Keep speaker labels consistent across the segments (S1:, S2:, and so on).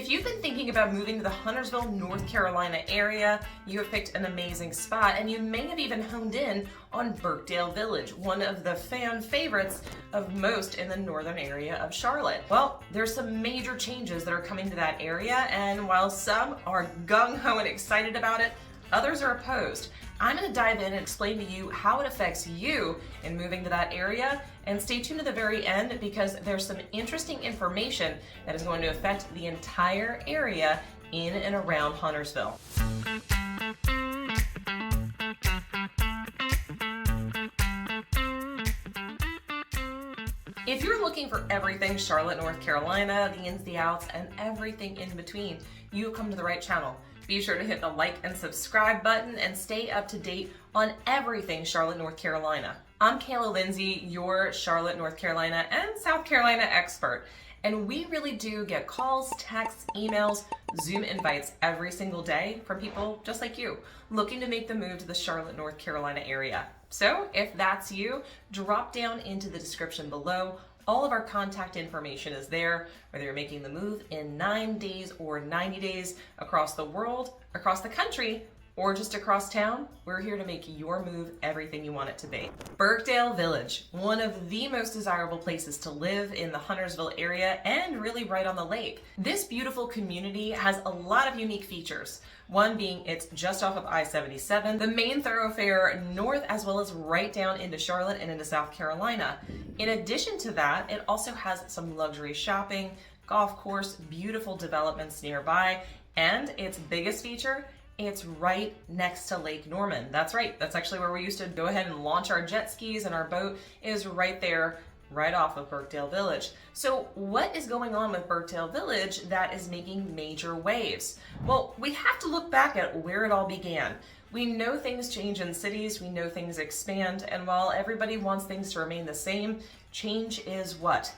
S1: If you've been thinking about moving to the Huntersville, North Carolina area, you have picked an amazing spot, and you may have even honed in on Birkdale Village, one of the fan favorites of most in the northern area of Charlotte. Well, there's some major changes that are coming to that area, and while some are gung-ho and excited about it, others are opposed. I'm going to dive in and explain to you how it affects you in moving to that area, and stay tuned to the very end because there's some interesting information that is going to affect the entire area in and around Huntersville. If you're looking for everything Charlotte, North Carolina, the ins, the outs, and everything in between, you have come to the right channel. Be sure to hit the like and subscribe button and stay up to date on everything Charlotte, North Carolina. I'm 𝗖𝗀, your Charlotte, North Carolina, and South Carolina expert. And we really do get calls, texts, emails, Zoom invites every single day from people just like you, looking to make the move to the Charlotte, North Carolina area. So if that's you, drop down into the description below. All of our contact information is there, whether you're making the move in 9 days or 90 days across the world, across the country, or just across town. We're here to make your move everything you want it to be. Birkdale Village, one of the most desirable places to live in the Huntersville area and really right on the lake. This beautiful community has a lot of unique features. One being it's just off of I-77, the main thoroughfare north as well as right down into Charlotte and into South Carolina. In addition to that, it also has some luxury shopping, golf course, beautiful developments nearby, and its biggest feature, it's right next to Lake Norman. That's right, that's actually where we used to go ahead and launch our jet skis, and our boat is right there, right off of Birkdale Village. So what is going on with Birkdale Village that is making major waves? Well, we have to look back at where it all began. We know things change in cities, we know things expand, and while everybody wants things to remain the same, change is what?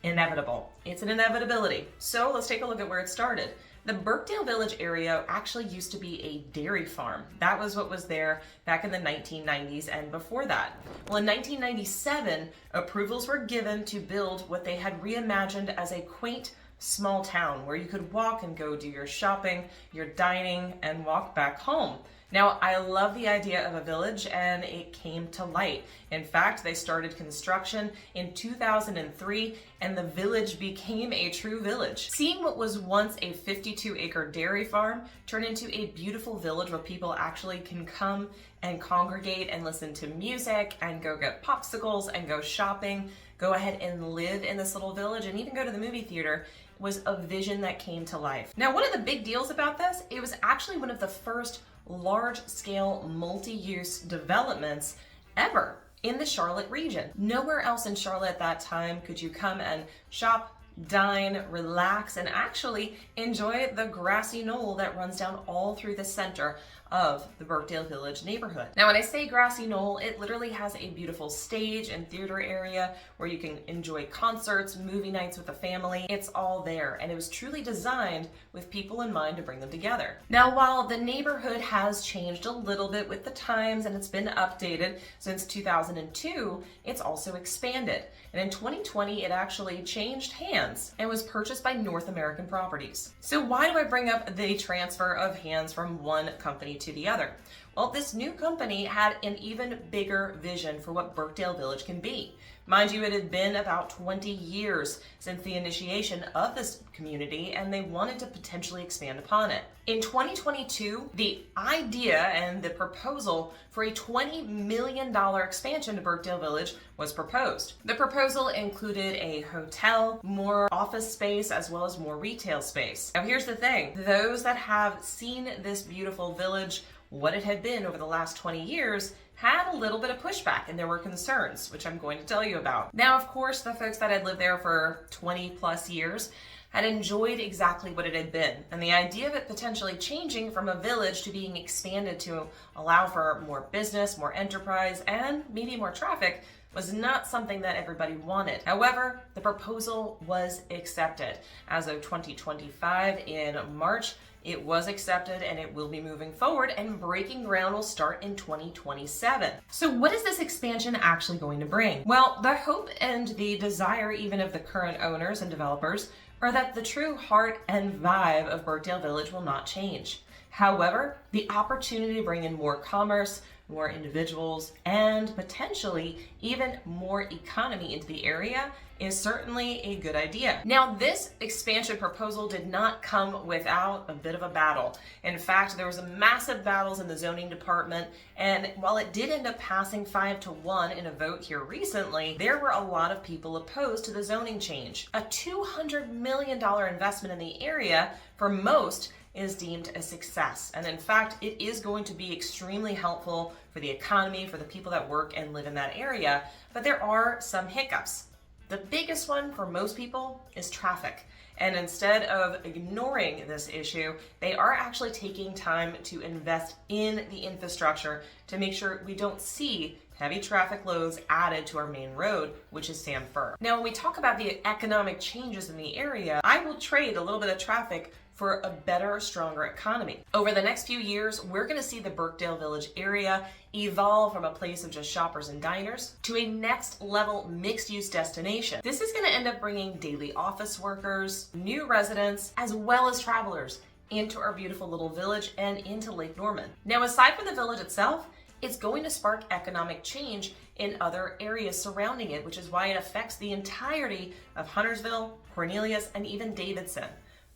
S1: Inevitable. It's an inevitability. So let's take a look at where it started. The Birkdale Village area actually used to be a dairy farm. That was what was there back in the 1990s and before that. Well, in 1997, approvals were given to build what they had reimagined as a quaint small town where you could walk and go do your shopping, your dining, and walk back home. Now, I love the idea of a village, and it came to light. In fact, they started construction in 2003, and the village became a true village. Seeing what was once a 52-acre dairy farm turn into a beautiful village where people actually can come and congregate and listen to music and go get popsicles and go shopping, go ahead and live in this little village, and even go to the movie theater, was a vision that came to life. Now, one of the big deals about this, it was actually one of the first large-scale multi-use developments ever in the Charlotte region. Nowhere else in Charlotte at that time could you come and shop, dine, relax, and actually enjoy the grassy knoll that runs down all through the center of the Birkdale Village neighborhood. Now, when I say grassy knoll, it literally has a beautiful stage and theater area where you can enjoy concerts, movie nights with the family. It's all there, and it was truly designed with people in mind to bring them together. Now, while the neighborhood has changed a little bit with the times and it's been updated since 2002, it's also expanded. And in 2020, it actually changed hands and was purchased by North American Properties. So why do I bring up the transfer of hands from one company to the other? Well, this new company had an even bigger vision for what Birkdale Village can be. Mind you, it had been about 20 years since the initiation of this community, and they wanted to potentially expand upon it. In 2022, the idea and the proposal for a $20 million expansion to Birkdale Village was proposed. The proposal included a hotel, more office space, as well as more retail space. Now, here's the thing. Those that have seen this beautiful village, what it had been over the last 20 years, had a little bit of pushback, and there were concerns, which I'm going to tell you about. Now, of course, the folks that had lived there for 20 plus years had enjoyed exactly what it had been, and the idea of it potentially changing from a village to being expanded to allow for more business, more enterprise, and maybe more traffic was not something that everybody wanted. However, the proposal was accepted. As of 2025 in March, it was accepted and it will be moving forward, and breaking ground will start in 2027. So what is this expansion actually going to bring? Well, the hope and the desire even of the current owners and developers or that the true heart and vibe of Birkdale Village will not change. However, the opportunity to bring in more commerce, more individuals, and potentially even more economy into the area is certainly a good idea. Now, this expansion proposal did not come without a bit of a battle. In fact, there was a massive battles in the zoning department, and while it did end up passing 5-1 in a vote here recently, there were a lot of people opposed to the zoning change. A $200 million investment in the area, for most, is deemed a success. And in fact, it is going to be extremely helpful for the economy, for the people that work and live in that area, but there are some hiccups. The biggest one for most people is traffic. And instead of ignoring this issue, they are actually taking time to invest in the infrastructure to make sure we don't see heavy traffic loads added to our main road, which is Sam Fir. Now, when we talk about the economic changes in the area, I will trade a little bit of traffic for a better, stronger economy. Over the next few years, we're gonna see the Birkdale Village area evolve from a place of just shoppers and diners to a next level mixed use destination. This is gonna end up bringing daily office workers, new residents, as well as travelers into our beautiful little village and into Lake Norman. Now, aside from the village itself, it's going to spark economic change in other areas surrounding it, which is why it affects the entirety of Huntersville, Cornelius, and even Davidson.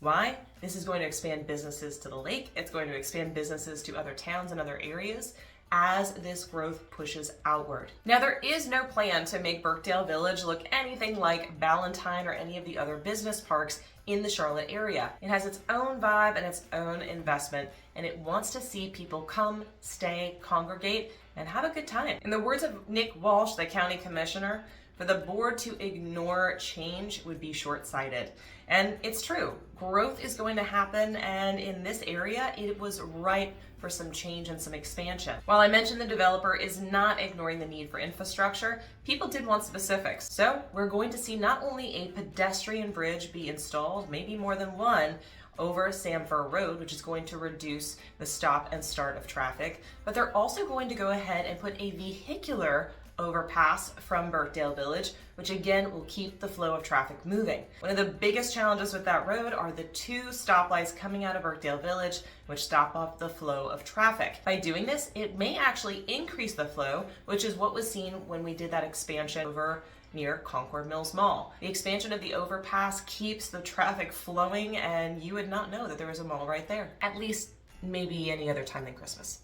S1: Why? This is going to expand businesses to the lake. It's going to expand businesses to other towns and other areas as this growth pushes outward. Now, there is no plan to make Birkdale Village look anything like Ballantyne or any of the other business parks in the Charlotte area. It has its own vibe and its own investment, and it wants to see people come, stay, congregate, and have a good time. In the words of Nick Walsh, the county commissioner, for the board to ignore change would be short-sighted. And it's true, growth is going to happen, and in this area, it was ripe for some change and some expansion. While I mentioned the developer is not ignoring the need for infrastructure, people did want specifics. So we're going to see not only a pedestrian bridge be installed, maybe more than one, over Sam Fir Road, which is going to reduce the stop and start of traffic, but they're also going to go ahead and put a vehicular overpass from Birkdale Village, which again will keep the flow of traffic moving. One of the biggest challenges with that road are the two stoplights coming out of Birkdale Village, which stop up the flow of traffic. By doing this, it may actually increase the flow, which is what was seen when we did that expansion over near Concord Mills Mall. The expansion of the overpass keeps the traffic flowing, and you would not know that there was a mall right there. At least maybe any other time than Christmas.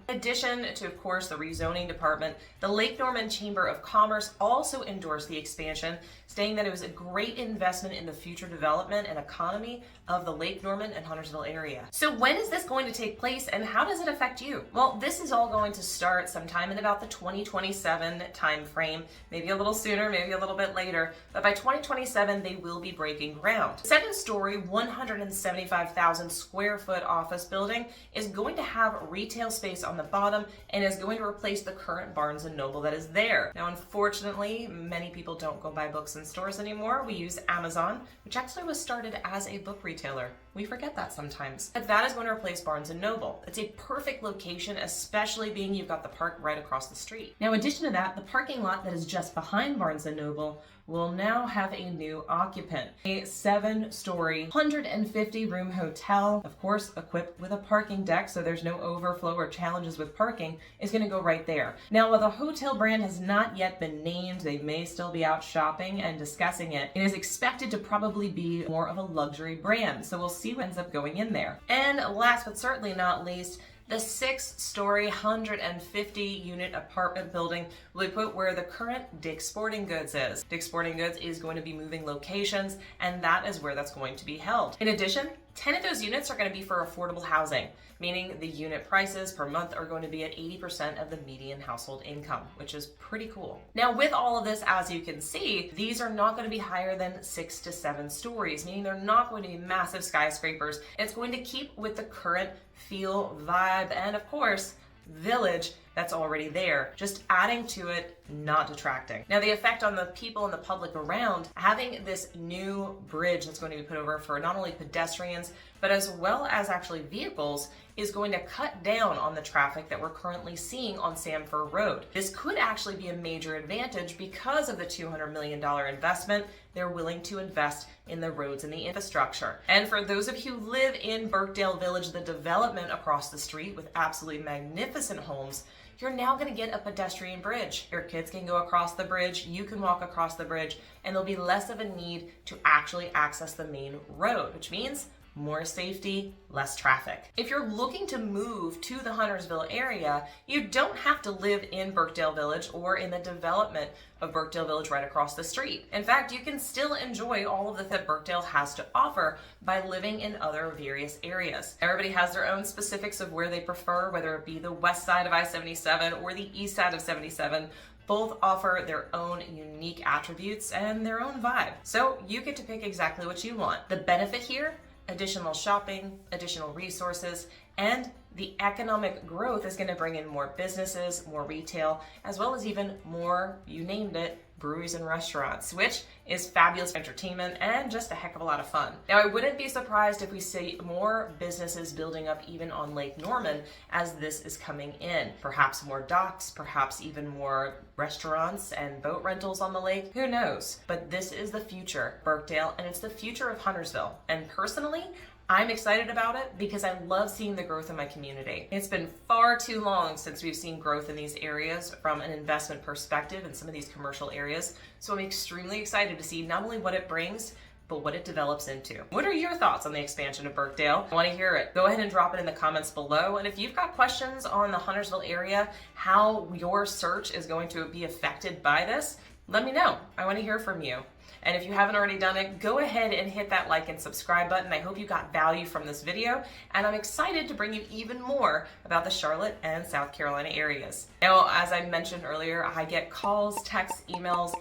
S1: In addition to, of course, the rezoning department, the Lake Norman Chamber of Commerce also endorsed the expansion, stating that it was a great investment in the future development and economy of the Lake Norman and Huntersville area. So when is this going to take place, and how does it affect you? Well, this is all going to start sometime in about the 2027 time frame, maybe a little sooner, maybe a little bit later, but by 2027 they will be breaking ground. The second-story, 175,000 square foot office building is going to have retail space on the bottom and is going to replace the current Barnes & Noble that is there. Now, unfortunately, many people don't go buy books in stores anymore. We use Amazon, which actually was started as a book retailer. We forget that sometimes. But that is going to replace Barnes & Noble. It's a perfect location, especially being you've got the park right across the street. Now, in addition to that, the parking lot that is just behind Barnes & Noble will now have a new occupant. A 7-story, 150-room hotel, of course equipped with a parking deck, so there's no overflow or challenges with parking, is going to go right there. Now, while the hotel brand has not yet been named, they may still be out shopping and discussing it, it is expected to probably be more of a luxury brand, so we'll see what ends up going in there. And last but certainly not least, the 6-story, 150-unit apartment building will be put where the current Dick's Sporting Goods is. Dick's Sporting Goods is going to be moving locations, and that is where that's going to be held. In addition, 10 of those units are going to be for affordable housing, meaning the unit prices per month are going to be at 80% of the median household income, which is pretty cool. Now, with all of this, as you can see, these are not going to be higher than 6 to 7 stories, meaning they're not going to be massive skyscrapers. It's going to keep with the current feel, vibe, and of course, village that's already there, just adding to it, not detracting. Now, the effect on the people and the public around, having this new bridge that's going to be put over for not only pedestrians, but as well as actually vehicles, is going to cut down on the traffic that we're currently seeing on Sanford Road. This could actually be a major advantage because of the $200 million investment they're willing to invest in the roads and the infrastructure. And for those of you who live in Birkdale Village, the development across the street with absolutely magnificent homes, you're now going to get a pedestrian bridge. Your kids can go across the bridge, you can walk across the bridge, and there'll be less of a need to actually access the main road, which means more safety, less traffic. If you're looking to move to the Huntersville area, you don't have to live in Birkdale Village or in the development of Birkdale Village right across the street. In fact, you can still enjoy all of that Birkdale has to offer by living in other various areas. Everybody has their own specifics of where they prefer, whether it be the west side of I-77 or the east side of 77. Both offer their own unique attributes and their own vibe. So you get to pick exactly what you want. The benefit here, additional shopping, additional resources, and the economic growth is going to bring in more businesses, more retail, as well as even more, you named it, breweries and restaurants, which is fabulous entertainment and just a heck of a lot of fun. Now, I wouldn't be surprised if we see more businesses building up even on Lake Norman as this is coming in. Perhaps more docks, perhaps even more restaurants and boat rentals on the lake. Who knows? But this is the future, Birkdale, and it's the future of Huntersville. And personally, I'm excited about it because I love seeing the growth in my community. It's been far too long since we've seen growth in these areas from an investment perspective in some of these commercial areas. So I'm extremely excited to see not only what it brings, but what it develops into. What are your thoughts on the expansion of Birkdale? I want to hear it. Go ahead and drop it in the comments below. And if you've got questions on the Huntersville area, how your search is going to be affected by this, let me know. I want to hear from you. And if you haven't already done it, go ahead and hit that like and subscribe button. I hope you got value from this video, and I'm excited to bring you even more about the Charlotte and South Carolina areas. Now, as I mentioned earlier, I get calls, texts, emails,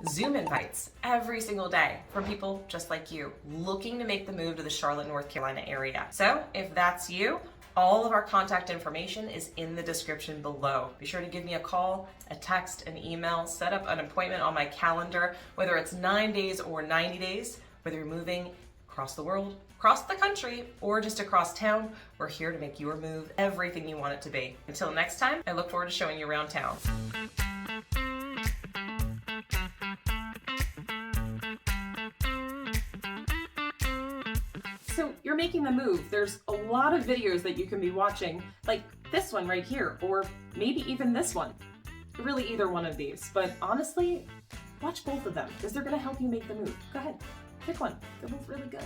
S1: Zoom invites every single day from people just like you looking to make the move to the Charlotte, North Carolina area. So if that's you, all of our contact information is in the description below. Be sure to give me a call, a text, an email, set up an appointment on my calendar, whether it's 9 days or 90 days, whether you're moving across the world, across the country, or just across town, we're here to make your move everything you want it to be. Until next time, I look forward to showing you around town. So you're making the move. There's a lot of videos that you can be watching, like this one right here, or maybe even this one. Really either one of these, but honestly, watch both of them because they're gonna help you make the move. Go ahead, pick one. They're both really good.